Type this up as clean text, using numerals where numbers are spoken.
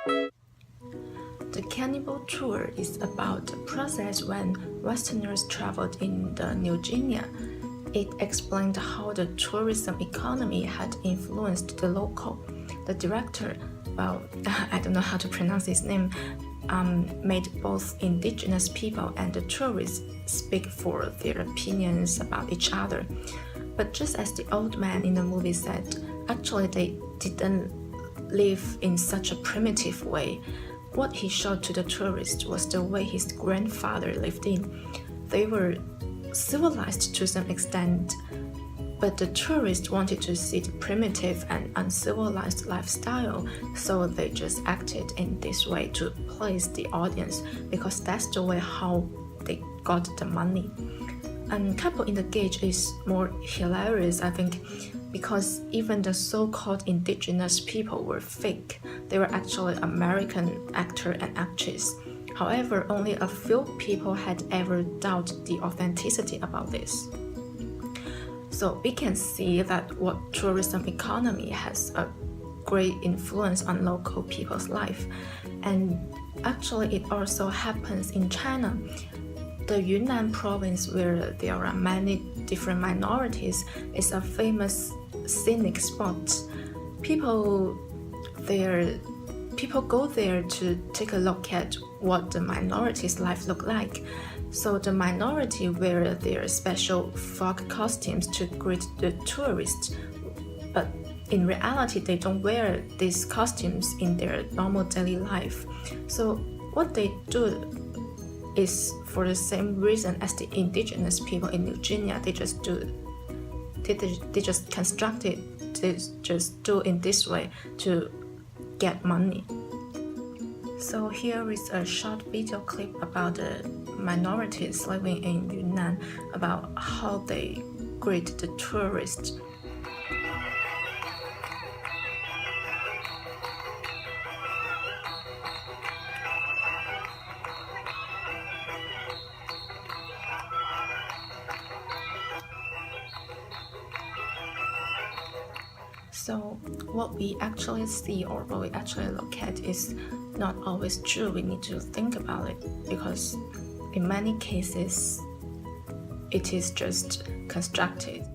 The Cannibal Tour is about the process when Westerners traveled in the New Guinea. It explained how the tourism economy had influenced the local. The director, well, I don't know how to pronounce his name, made both indigenous people and the tourists speak for their opinions about each other. But just as the old man in the movie said, actually they didn't live in such a primitive way. What he showed to the tourists was the way his grandfather lived in. They were civilized to some extent, but the tourists wanted to see the primitive and uncivilized lifestyle, so they just acted in this way to please the audience, because that's the way how they got the money. And Couple in the Gauge is more hilarious, I think, because even the so-called indigenous people were fake. They were actually American actor and actress. However, only a few people had ever doubted the authenticity about this. So we can see that what tourism economy has a great influence on local people's life. And actually it also happens in China. The Yunnan province, where there are many different minorities, is a famous scenic spot. People go there to take a look at what the minorities' life look like. So the minority wear their special folk costumes to greet the tourists, but in reality they don't wear these costumes in their normal daily life. So what they do is for the same reason as the indigenous people in New Guinea. They just construct it, they just do in this way to get money. So here is a short video clip about the minorities living in Yunnan, about how they greet the tourists. So what we actually see or what we actually look at is not always true. We need to think about it, because in many cases it is just constructed.